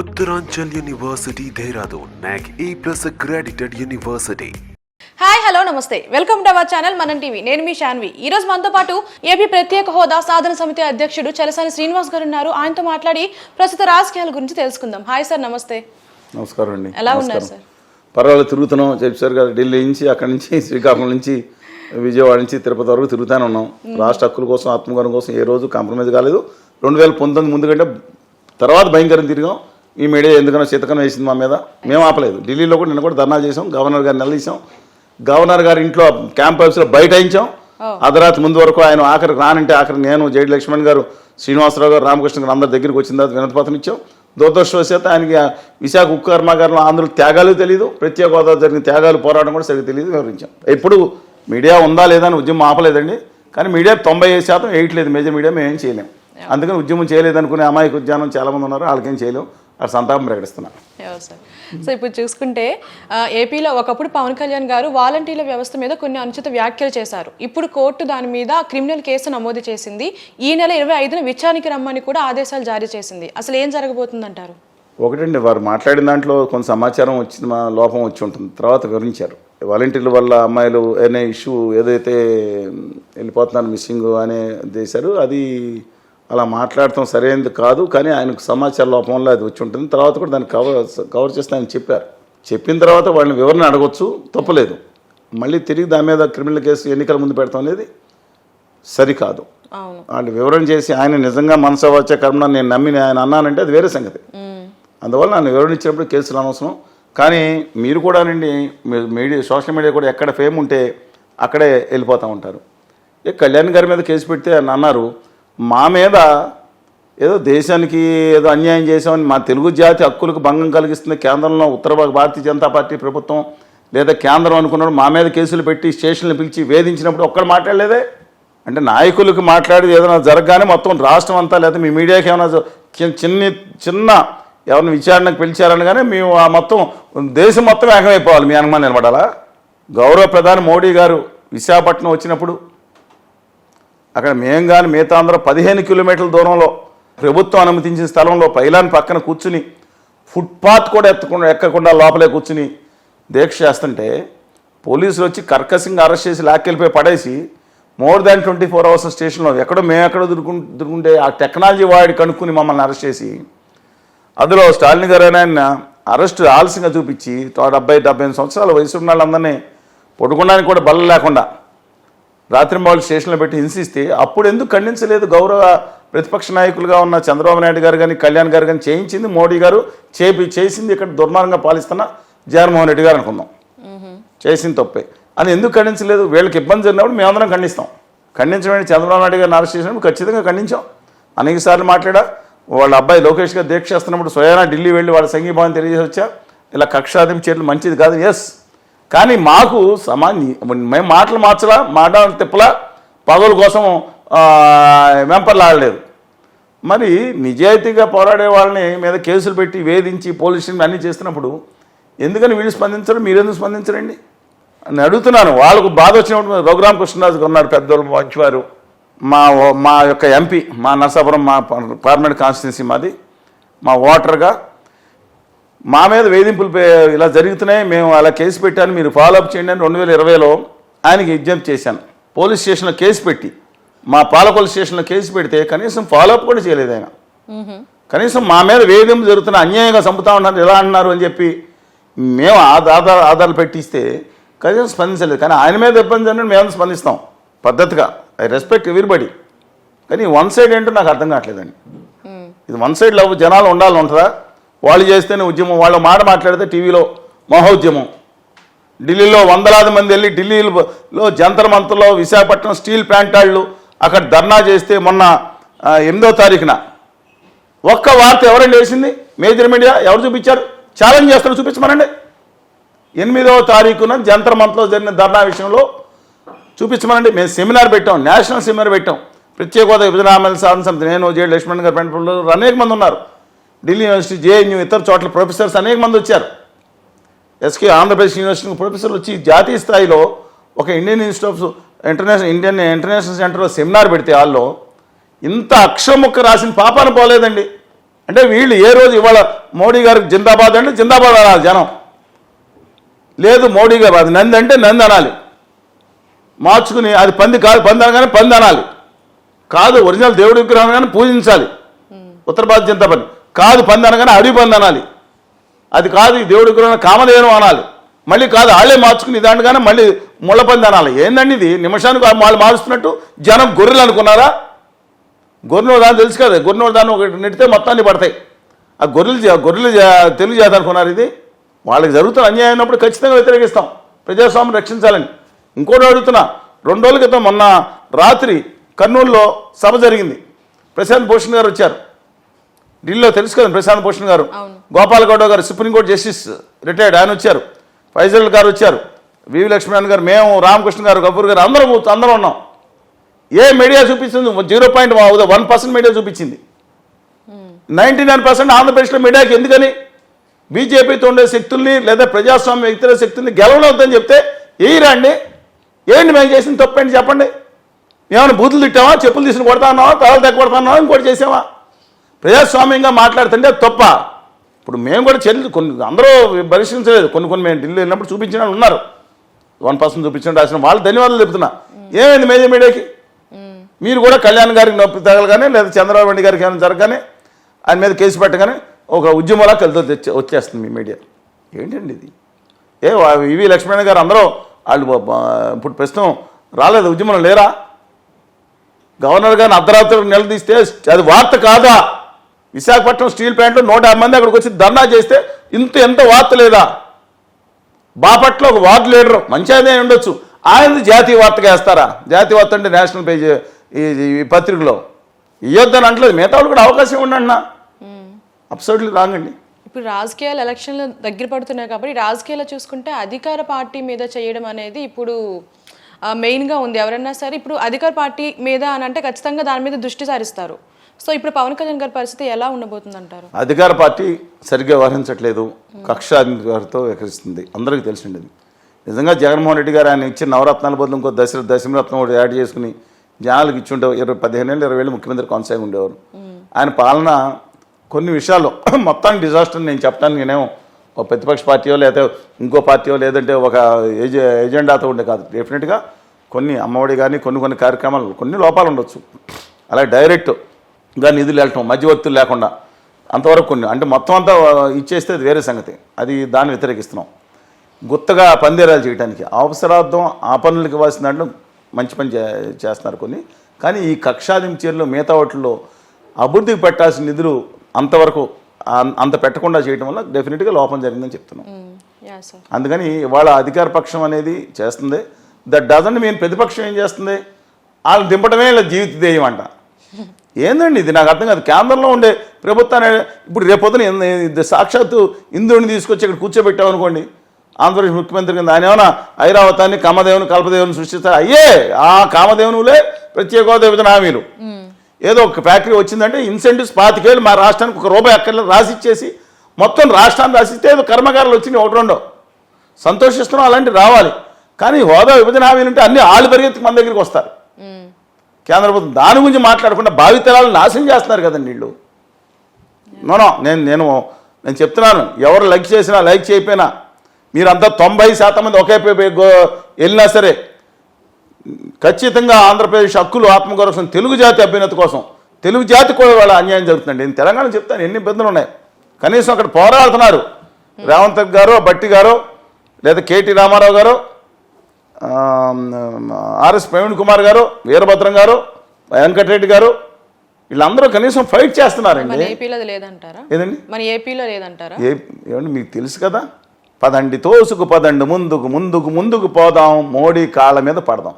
Uttaranchal University, Dehradun, NAC A+ accredited university. Hi hello నమస్తే welcome to our channel మనం TV. నేను మీ శాన్వి. ఈ రోజు మనతో పాటు ఏపీ ప్రత్యేక హోదా సాధన సమితి అధ్యక్షుడు చలసాని శ్రీనివాస్ గారు ఉన్నారు. ఆయనతో మాట్లాడి ప్రస్తుత రాజకీయాల గురించి తెలుసుకుందాం. హాయ్ సార్, నమస్తే. నమస్కారం అండి. ఎలా ఉన్నారు సార్? పర్వాలేదు, తిరుగుతున్నాం. చెప్పారు కదా, ఢిల్లీ నుంచి, అక్కడి నుంచి, శ్రీకాకుళం నుంచి, విజయవాడ నుంచి తిరుపతి వరకు తిరుగుతూనే ఉన్నాం. రాష్ట్ర హక్కుల కోసం, ఆత్మగౌరవం కోసం ఏ రోజు కాంప్రమైజ్ కాలేదు. 2019 ముందు కంటే తర్వాత భయంకరం తిరిగాం. ఈ మీడియా ఎందుకన్నా చేతకన్నా వేసింది మా మీద, మేము ఆపలేదు. ఢిల్లీలో కూడా నిన్న కూడా ధర్నా చేసాం, గవర్నర్ గారిని నిలదీసాం, గవర్నర్ గారి ఇంట్లో క్యాంప్ ఆఫీస్లో బైఠాయించాం. అర్ధరాత్రి ముందు వరకు ఆయన ఆఖరికి రానంటే ఆఖరికి నేను, జైడి లక్ష్మణ్ గారు, శ్రీనివాసరావు గారు, రామకృష్ణ గారు అందరి దగ్గరికి వచ్చిన తర్వాత వినతిపత్రం ఇచ్చాం. దురదృష్టవశాత్తు ఆయనకి విశాఖ ఉక్కు కర్మాగారంలో ఆంధ్రులు త్యాగాలు తెలియదు, ప్రత్యేక హోదా జరిగిన త్యాగాలు పోరాటం కూడా సరిగ్గా తెలియదు, వివరించాం. ఇప్పుడు మీడియా ఉందా లేదా అని ఉద్యమం ఆపలేదండి, కానీ మీడియా 95% వేయట్లేదు. మేజర్ మీడియా మేము ఏం చేయలేం. అందుకని ఉద్యమం చేయలేదనుకునే అమాయక ఉద్యానం చాలామంది ఉన్నారు, వాళ్ళకేం చేయలేం. అది సంతాపం ప్రకటిస్తున్నాం. సో ఇప్పుడు చూసుకుంటే ఏపీలో ఒకప్పుడు పవన్ కళ్యాణ్ గారు వాలంటీర్ల వ్యవస్థ మీద కొన్ని అనుచిత వ్యాఖ్యలు చేశారు. ఇప్పుడు కోర్టు దాని మీద క్రిమినల్ కేసు నమోదు చేసింది. ఈ నెల 25న విచారణకి రమ్మని కూడా ఆదేశాలు జారీ చేసింది. అసలు ఏం జరగబోతుందంటారు? ఒకటండి, వారు మాట్లాడిన దాంట్లో కొంత సమాచారం వచ్చింది, మా లోపం వచ్చి ఉంటుంది. తర్వాత వివరించారు. వాలంటీర్ల వల్ల అమ్మాయిలు అనే ఇష్యూ ఏదైతే వెళ్ళిపోతున్నారు మిస్సింగ్ అనే చేశారు, అది అలా మాట్లాడటం సరైనది కాదు. కానీ ఆయనకు సమాచార లోపం వల్ల అది వచ్చి ఉంటుంది. తర్వాత కూడా దాన్ని కవర్ చేస్తే ఆయన చెప్పారు. చెప్పిన తర్వాత వాళ్ళని వివరణ అడగొచ్చు, తప్పలేదు. మళ్ళీ తిరిగి దాని మీద క్రిమినల్ కేసు ఎన్నికల ముందు పెడతాం అనేది సరికాదు. వాళ్ళు వివరణ చేసి ఆయన నిజంగా మనసు వచ్చే కర్మ నేను నమ్మి ఆయన అన్నానంటే అది వేరే సంగతి. అందువల్ల నన్ను వివరణ ఇచ్చినప్పుడు కేసులు అనవసరం. కానీ మీరు కూడానండి, మీడియా, సోషల్ మీడియా కూడా ఎక్కడ ఫేమ్ ఉంటే అక్కడే వెళ్ళిపోతూ ఉంటారు. కళ్యాణ్ గారి మీద కేసు పెడితే అని అన్నారు, మా మీద ఏదో దేశానికి ఏదో అన్యాయం చేసామని, మా తెలుగు జాతి హక్కులకు భంగం కలిగిస్తుంది కేంద్రంలో ఉత్తర భారతీయ జనతా పార్టీ ప్రభుత్వం లేదా కేంద్రం అనుకున్నాడు, మా మీద కేసులు పెట్టి స్టేషన్లు పిలిచి వేధించినప్పుడు ఒక్కడు మాట్లాడలేదే. అంటే నాయకులకు మాట్లాడేది ఏదైనా జరగగానే మొత్తం రాష్ట్రం అంతా లేదా మీ మీడియాకి ఏమైనా చిన్న ఎవరిని విచారణకు పిలిచారని కానీ మేము ఆ మొత్తం దేశం మొత్తం ఏకమైపోవాలి. మీ అనుమానం నిలబడాలా? గౌరవ ప్రధాని మోడీ గారు విశాఖపట్నం వచ్చినప్పుడు అక్కడ మేము కానీ మిగతా అందరూ 15 కిలోమీటర్ల దూరంలో ప్రభుత్వం అనుమతించిన స్థలంలో పైలాన్ పక్కన కూర్చుని ఫుట్పాత్ కూడా ఎక్కకుండా లోపలే కూర్చుని దీక్ష చేస్తుంటే పోలీసులు వచ్చి కర్కశంగా అరెస్ట్ చేసి లాక్కెళ్ళిపోయి పడేసి మోర్ దాన్ 24 అవర్స్ స్టేషన్లో మేము ఎక్కడో దొరుకుంటే ఆ టెక్నాలజీ వాడి కనుక్కుని మమ్మల్ని అరెస్ట్ చేసి, అందులో స్టాలిన్ గారు ఆయన అరెస్ట్ ఆలస్యంగా చూపించి 70-75 సంవత్సరాల వయసు ఉన్న వాళ్ళందరినీ పడుకోవడానికి కూడా బల్ల లేకుండా రాత్రింబావులు స్టేషన్లో పెట్టి హింసిస్తే అప్పుడు ఎందుకు ఖండించలేదు? గౌరవ ప్రతిపక్ష నాయకులుగా ఉన్న చంద్రబాబు నాయుడు గారు కానీ కళ్యాణ్ గారు కానీ చేయించింది మోడీ గారు, చేసింది ఇక్కడ దుర్మార్గంగా పాలిస్తున్న జగన్మోహన్ రెడ్డి గారు అనుకుందాం, చేసింది తప్పే అని ఎందుకు ఖండించలేదు? వీళ్ళకి ఇబ్బంది జరిగినప్పుడు మేమందరం ఖండించడం. చంద్రబాబు నాయుడు గారిని అరెస్ట్ చేసినప్పుడు ఖచ్చితంగా ఖండించాం. అనేక సార్లు మాట్లాడా. వాళ్ళ అబ్బాయి లోకేష్ గారు దీక్ష చేస్తున్నప్పుడు స్వయానా ఢిల్లీ వెళ్ళి వాళ్ళ సంఘీభావం తెలియజేసి వచ్చా, ఇలా కక్షాదింపు చేయడం మంచిది కాదు. ఎస్, కానీ మాకు మేము మాటలు మార్చలా, మాట తిప్పలా, పదవుల కోసం వెంపర్లాడలేదు. మరి నిజాయితీగా పోరాడే వాళ్ళని మీద కేసులు పెట్టి వేధించి పోలీస్ స్టేషన్ అన్నీ చేస్తున్నప్పుడు ఎందుకని వీళ్ళు స్పందించరు, మీరెందుకు స్పందించరండి అని అడుగుతున్నాను. వాళ్ళకు బాధ వచ్చినప్పుడు రఘురామ కృష్ణరాజు ఉన్నారు, పెద్దోళ్ళు మంచివారు, మా యొక్క ఎంపీ, మా నరసాపురం, మా పార్లమెంట్ కాన్స్టిట్యున్సీ మాది, మా ఓటర్గా మా మీద వేధింపులు ఇలా జరుగుతున్నాయి, మేము అలా కేసు పెట్టాను, మీరు ఫాలోఅప్ చేయండి అని 2020లో ఆయనకి విజ్ఞప్తి చేశాను. పోలీస్ స్టేషన్లో కేసు పెట్టి, మా పాలకొల్లు స్టేషన్లో కేసు పెడితే కనీసం ఫాలోఅప్ కూడా చేయలేదు ఆయన. కనీసం మా మీద వేధింపు జరుగుతున్న, అన్యాయంగా చంపుతా ఉంటారు, ఎలా అంటున్నారు అని చెప్పి మేము ఆధారాలు పెట్టిస్తే కనీసం స్పందించలేదు. కానీ ఆయన మీద ఇబ్బంది జరిగినట్టు మేము స్పందిస్తాం పద్ధతిగా, ఐ రెస్పెక్ట్ ఎవ్రీబడి. కానీ వన్ సైడ్ ఏంటో నాకు అర్థం కావట్లేదండి. ఇది వన్ సైడ్ లవ్ జనాలు ఉండాలని ఉంటుందా? వాళ్ళు చేస్తేనే ఉద్యమం, వాళ్ళ మాట మాట్లాడితే టీవీలో మహోద్యమం. ఢిల్లీలో వందలాది మంది వెళ్ళి ఢిల్లీలో జంతర్ మంతర్లో విశాఖపట్నం స్టీల్ ప్లాంట్ వాళ్ళు అక్కడ ధర్నా చేస్తే మొన్న 8వ తారీఖున ఒక్క వార్త ఎవరండి వేసింది? మేజర్ మీడియా ఎవరు చూపించారు? ఛాలెంజ్ చేస్తారు, చూపించమనండి. 8వ తారీఖున జంతర్ మంతర్లో జరిగిన ధర్నా విషయంలో చూపించమనండి. మేము సెమినార్ పెట్టాం, నేషనల్ సెమినార్ పెట్టాం. ప్రత్యేక హోదా విభజన హామీల సాధన సమితి, నేను, జేడి లక్ష్మణ్ గారు, పెంటపల్లిలో అనేక మంది ఉన్నారు. ఢిల్లీ యూనివర్సిటీ, జేఎన్యూ, ఇతర చోట్ల ప్రొఫెసర్స్ అనేక మంది వచ్చారు. ఎస్కే ఆంధ్రప్రదేశ్ యూనివర్సిటీ ప్రొఫెసర్లు వచ్చి జాతీయ స్థాయిలో ఒక Indian institute of Indian international సెంటర్లో సెమినార్ పెడితే వాళ్ళు ఇంత అక్షరముక్క రాసిన పాపాన పోలేదండి. అంటే వీళ్ళు ఏ రోజు ఇవాళ మోడీ గారికి జిందాబాద్ అంటే జిందాబాద్ అనాలి జనం, లేదు మోడీ గారు అది నంది అంటే నంది అనాలి, మార్చుకుని అది పంది కాదు పంది అనగానే పంది అనాలి, కాదు ఒరిజినల్ దేవుడి విగ్రహం కానీ పూజించాలి, ఉత్తర భారత జనతా పార్టీ కాదు పంది అనగానే అడవి పంది అనాలి, అది కాదు ఈ దేవుడి విగ్రహం కామధేను అనాలి, మళ్ళీ కాదు వాళ్ళే మార్చుకుని దాంట్గానే మళ్ళీ ముళ్ళపంది అనాలి. ఏందండి ఇది? నిమిషానికి వాళ్ళు మారుస్తున్నట్టు జనం గొర్రెలు అనుకున్నారా? గొర్రెలు దాన్ని తెలుసు కదా, గొర్రెలు దాన్ని ఒకటి నెడితే మొత్తాన్ని పడతాయి. ఆ గొర్రెలు తెలుగు జాతి అనుకున్నారు. ఇది వాళ్ళకి జరుగుతున్న అన్యాయం అయినప్పుడు ఖచ్చితంగా వ్యతిరేకిస్తాం, ప్రజాస్వామ్యం రక్షించాలని. ఇంకోటి అడుగుతున్నా, 2 రోజుల క్రితం మొన్న రాత్రి కర్నూలులో సభ జరిగింది. ప్రశాంత్ భూషణ్ గారు వచ్చారు, ఢిల్లీలో తెలుసు కదా ప్రశాంత్ భూషణ్ గారు, గోపాల్ గౌడ గారు సుప్రీంకోర్టు జస్టిస్ రిటైర్డ్ ఆయన వచ్చారు, ఫైజల్ గారు వచ్చారు, వివి లక్ష్మణ్ గారు, మేము రామకృష్ణ గారు, గఫూర్ గారు అందరం ఉన్నాం. ఏ మీడియా చూపించింది? 0.1% మీడియా చూపించింది. 99% ఆంధ్రప్రదేశ్లో మీడియాకి. ఎందుకని? బీజేపీతో ఉండే శక్తుల్ని లేదా ప్రజాస్వామ్య ఇతర శక్తుల్ని గెలవనవుతుందని చెప్తే ఏయిరాండి. ఏంటి మేము చేసిన తప్పేంటి చెప్పండి? ఏమైనా బూతులు తిట్టావా, చెప్పులు తీసుకుని కొడతా ఉన్నావా, తలలు తెగ కొడతా ఉన్నావా, ఇంకోటి చేసావా? ప్రజాస్వామ్యంగా మాట్లాడుతుంటే తప్ప. ఇప్పుడు మేము కూడా కొన్ని అందరూ పరిశీలించలేదు, కొన్ని మేము ఢిల్లీ వెళ్ళినప్పుడు చూపించిన వాళ్ళు ఉన్నారు, 1% చూపించిన రాసిన వాళ్ళు ధన్యవాదాలు చెప్తున్నా. ఏమైంది మీడియాకి? మీరు కూడా కళ్యాణ్ గారికి నొప్పి తగలగానే లేదా చంద్రబాబు నాయుడు గారికి ఏమైనా జరగగానే ఆయన మీద కేసు పెట్టగానే ఒక ఉద్యమంలా కలిసి వచ్చేస్తుంది మీ మీడియా. ఏంటండి ఇది? వివి లక్ష్మణ్ గారు అందరూ వాళ్ళు ఇప్పుడు ప్రస్తుతం రాలేదు, ఉద్యమంలో లేరా? గవర్నర్ గారిని అర్ధరాత్రి నిలదీస్తే అది వార్త కాదా? విశాఖపట్నం స్టీల్ ప్లాంట్లో 150 మంది అక్కడికి వచ్చి ధర్నా చేస్తే ఎంత వార్త లేదా? బాపట్ల ఒక వార్డు లీడరు మంచి అదే ఉండొచ్చు, ఆయన జాతీయ వార్తగా వేస్తారా? జాతీయ వార్త అంటే నేషనల్ పేజ్ ఈ పత్రికలో ఇవ్వద్దని అంటలేదు. మిగతా వాళ్ళు కూడా అవకాశం ఉండండి. అబ్సల్యూట్లీ రాంగ్ అండి. ఇప్పుడు రాజకీయాలు ఎలక్షన్లు దగ్గర పడుతున్నాయి కాబట్టి రాజకీయాలు చూసుకుంటే అధికార పార్టీ మీద చేయడం అనేది ఇప్పుడు మెయిన్గా ఉంది. ఎవరైనా సరే ఇప్పుడు అధికార పార్టీ మీద అని అంటే ఖచ్చితంగా దాని మీద దృష్టి సారిస్తారు. సో ఇప్పుడు పవన్ కళ్యాణ్ గారి పరిస్థితి ఎలా ఉండబోతుంది అంటారు? అధికార పార్టీ సరిగ్గా వ్యవహరించట్లేదు, కక్షాధికారితో వ్యవహరిస్తుంది, అందరికీ తెలిసిండేది. నిజంగా జగన్మోహన్ రెడ్డి గారు ఆయన ఇచ్చిన నవరత్నాల బదులు ఇంకో దశమరత్నం ఒకటి యాడ్ చేసుకుని జనాలకు ఇచ్చి ఉంటే 15 ఏళ్ళు 20 ఏళ్ళు ముఖ్యమంత్రి కొనసాగి ఉండేవారు. ఆయన పాలన కొన్ని విషయాల్లో మొత్తానికి డిజాస్టర్ నేను చెప్పడానికి నేనేమో ఒక ప్రతిపక్ష పార్టీయో లేదా ఇంకో పార్టీయో లేదంటే ఒక ఎజెండాతో ఉండే కాదు. డెఫినెట్గా కొన్ని అమ్మఒడి కానీ కొన్ని కార్యక్రమాలు కొన్ని లోపాలు ఉండొచ్చు. అలాగే డైరెక్ట్గా నిధులు వెళ్ళటం మధ్యవర్తులు లేకుండా అంతవరకు కొన్ని అంటే మొత్తం అంతా ఇచ్చేస్తే అది వేరే సంగతి, అది దాన్ని వ్యతిరేకిస్తున్నాం. గుత్తగా పందేరాలు చేయడానికి అవసరార్థం ఆ పనులకు ఇవ్వాల్సిన దాంట్లో మంచి పని చేస్తున్నారు కొన్ని. కానీ ఈ కక్షాధించర్లు మిగతా వాటిల్లో అభివృద్ధికి పెట్టాల్సిన నిధులు అంతవరకు అంత పెట్టకుండా చేయడం వల్ల డెఫినెట్గా లోపం జరిగిందని చెప్తున్నాం. అందుకని ఇవాళ అధికార పక్షం అనేది చేస్తుంది. దట్ డజంట్ మీన్ ప్రతిపక్షం ఏం చేస్తుంది? వాళ్ళు దింపడమే ఇలా జీవిత ధ్యేయం అంట. ఏందండి ఇది? నాకు అర్థం కాదు. కేంద్రంలో ఉండే ప్రభుత్వాన్ని ఇప్పుడు రేపొద్దున సాక్షాత్తు ఇంద్రుడిని తీసుకొచ్చి ఇక్కడ కూర్చోబెట్టామనుకోండి, ఆంధ్రప్రదేశ్ ముఖ్యమంత్రి కింద ఆయన ఏమైనా ఐరావతాన్ని కామదేవుని కల్పదేవుని సృష్టిస్తారు. అయ్యే ఆ కామదేవునులే ప్రత్యేక హోదా విభజన హామీలు. ఏదో ఒక ఫ్యాక్టరీ వచ్చిందంటే ఇన్సెంటివ్స్ 25 ఏళ్ళు మా రాష్ట్రానికి ₹1 అక్కర్లేదు రాసిచ్చేసి మొత్తం రాష్ట్రాన్ని రాసిస్తే ఏదో కర్మకారులు వచ్చినాయి 1-2 సంతోషిస్తున్నాం, అలాంటివి రావాలి. కానీ హోదా విభజన హామీలు అంటే అన్ని ఆళ్ళు పరిగెత్తి మన దగ్గరికి వస్తారు. కేంద్ర ప్రభుత్వం దాని గురించి మాట్లాడకుండా భావితరాలను నాశనం చేస్తున్నారు కదండి వీళ్ళు. నేను చెప్తున్నాను, ఎవరు లైక్ చేసినా లైక్ చేయకపోయినా మీరంతా 90% మంది ఒకే వెళ్ళినా సరే ఖచ్చితంగా ఆంధ్రప్రదేశ్ హక్కులు ఆత్మగౌరవం తెలుగు జాతి అభ్యున్నతి కోసం తెలుగు జాతి కూడా వాళ్ళ అన్యాయం జరుగుతుందండి. నేను తెలంగాణ చెప్తాను ఎన్ని ఇబ్బందులు ఉన్నాయి. కనీసం అక్కడ పోరాడుతున్నారు రేవంత్ గారు, బట్టి గారు, లేదా కేటీ రామారావు గారు, ఆర్ఎస్ ప్రవీణ్ కుమార్ గారు, వీరభద్రం గారు, వెంకటరెడ్డి గారు, వీళ్ళందరూ కనీసం ఫైట్ చేస్తున్నారండి. ఏదండి మన ఏపీలో లేదంటారా? ఏమండి మీకు తెలుసు కదా, పదండి తోసుకు పదండి ముందుకు పోదాం, మోడీ కాళ్ళ మీద పడదాం.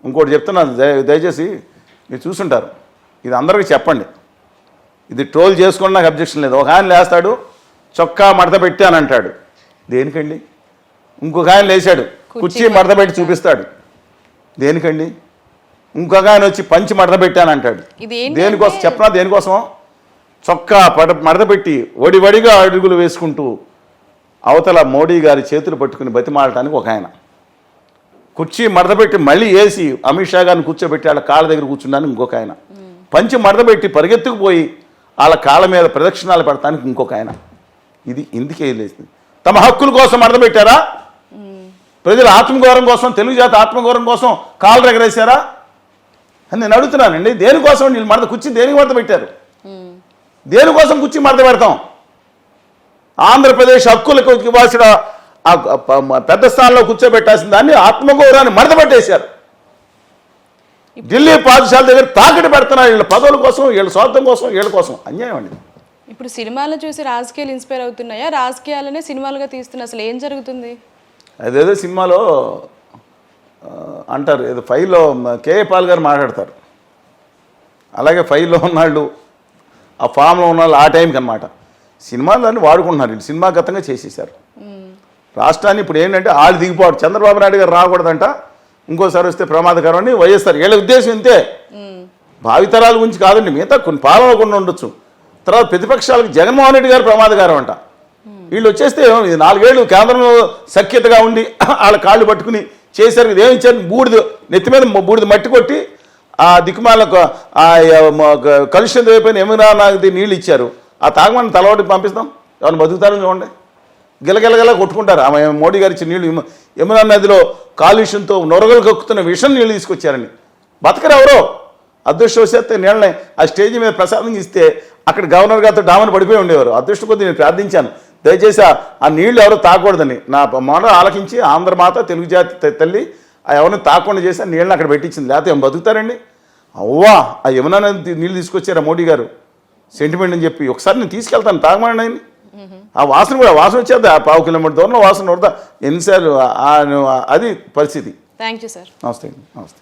ఇంకోటి చెప్తున్నాను, దయచేసి మీరు చూసుంటారు, ఇది అందరికీ చెప్పండి. ఇది ట్రోల్ చేసుకోండి, నాకు అబ్జెక్షన్ లేదు. ఒక ఆయన లేస్తాడు చొక్కా మడత పెట్టి అని అంటాడు, దేనికండి? ఇంకొక ఆయన లేచాడు కుర్చీ మడత పెట్టి చూపిస్తాడు, దేనికండి? ఇంకొక ఆయన వచ్చి పంచి మడత పెట్టాను అంటాడు, దేనికోసం చెప్పనా? దేనికోసం? చొక్కా మడత పెట్టి వడివడిగా అడుగులు వేసుకుంటూ అవతల మోడీ గారి చేతులు పట్టుకుని బతిమాలటానికి ఒక ఆయన, కుర్చీ మడతపెట్టి మళ్ళీ వేసి అమిత్ షా గారిని కూర్చోబెట్టి వాళ్ళ కాళ్ళ దగ్గర కూర్చున్నాను ఇంకొక ఆయన. పంచి మడతపెట్టి పరిగెత్తుకుపోయి వాళ్ళ కాళ్ళ మీద ప్రదక్షిణాలు పెడతానికి ఇంకొక ఆయన. ఇది ఇందుకే లేచింది. తమ హక్కుల కోసం మడతపెట్టారా? ప్రజల ఆత్మగౌరవం కోసం, తెలుగు జాతి ఆత్మగౌరవం కోసం కాళ్ళు ఎగరేశారా అని నేను అడుగుతున్నానండి. దేనికోసం వీళ్ళు మడత కుర్చీ దేనికి మడత పెట్టారు? దేనికోసం కుర్చీ మడత పెడతాం? ఆంధ్రప్రదేశ్ హక్కులకు ఇవ్వాల్సిన పెద్ద స్థానంలో కూర్చోబెట్టాల్సిన దాన్ని ఆత్మగౌరవాన్ని మడత పెట్టేశారు. ఢిల్లీ పాఠశాల దగ్గర తాకట్టు పెడుతున్నారు వీళ్ళ పదవుల కోసం, వీళ్ళ స్వార్థం కోసం, వీళ్ళ కోసం. అన్యాయం అండి. ఇప్పుడు సినిమాలను చూసి రాజకీయాలు ఇన్స్పైర్ అవుతున్నాయా? రాజకీయాలనే సినిమాలుగా తీస్తున్నా అసలు ఏం జరుగుతుంది? అదేదో సినిమాలో అంటారు, ఏదో ఫైల్లో కేఏ పాల్ గారు మాట్లాడతారు. అలాగే ఫైల్లో ఉన్నాళ్ళు, ఆ ఫామ్లో ఉన్నాళ్ళు ఆ టైంకి అనమాట సినిమాలన్నీ వాడుకుంటున్నారు. వీళ్ళు సినిమాగతంగా చేసేసారు రాష్ట్రాన్ని. ఇప్పుడు ఏంటంటే వాళ్ళు దిగిపోవడం, చంద్రబాబు నాయుడు గారు రాకూడదంట, ఇంకోసారి వస్తే ప్రమాదకరం అని వైఎస్ఆర్ వీళ్ళ ఉద్దేశం ఇంతే. భావితరాల గురించి కాదండి, మిగతా కొన్ని పాలన కూడా ఉండొచ్చు. తర్వాత ప్రతిపక్షాలకు జగన్మోహన్ రెడ్డి గారు ప్రమాదకరం అంట. వీళ్ళు వచ్చేస్తే 4 ఏళ్ళు కేంద్రంలో సఖ్యతగా ఉండి వాళ్ళ కాళ్ళు పట్టుకుని చేశారు. ఇదేమి ఇచ్చారు? బూడిద నెత్తి మీద బూడిద మట్టి కొట్టి ఆ దిక్కుమాలకు కలుషితం అయిపోయిన యమునా నది నీళ్ళు ఇచ్చారు. ఆ తాగమని తలవాటికి పంపిస్తాం, ఎవరిని బతుకుతారని చూడండి. గిలగిలగల కొట్టుకుంటారు. ఆమె మోడీ గారు ఇచ్చిన నీళ్ళు యమునా నదిలో కాలుష్యంతో నొరగలు కక్కుతున్న విషం నీళ్ళు తీసుకొచ్చారని. బతకరు ఎవరో. అదృష్టవశాత్తు నీళ్ళని ఆ స్టేజ్ మీద ప్రసాదం ఇస్తే అక్కడ గవర్నర్ గారితో డామని పడిపోయి ఉండేవారు. అదృష్టం కొద్ది నేను ప్రార్థించాను, దయచేసి ఆ నీళ్లు ఎవరో తాకూడదని. నా మాట ఆలకించి ఆంధ్రమాత తెలుగు జాతి తల్లి ఆ ఎవరిని తాకుండా చేసి ఆ నీళ్ళని అక్కడ పెట్టించింది. లేకపోతే ఏం బతుకుతారండి? అవ్వా ఆ యమునా నది నీళ్ళు తీసుకొచ్చారా మోడీ గారు సెంటిమెంట్ అని చెప్పి. ఒకసారి నేను తీసుకెళ్తాను తాగమని ఆయన్ని. ఆ వాసన కూడా వాసన వచ్చేది. ఆ 1/2 కిలోమీటర్ దూరంలో వాసన వరద ఎన్నిసార్లు అది పరిస్థితి. Thank you sir. నమస్తే. నమస్తే.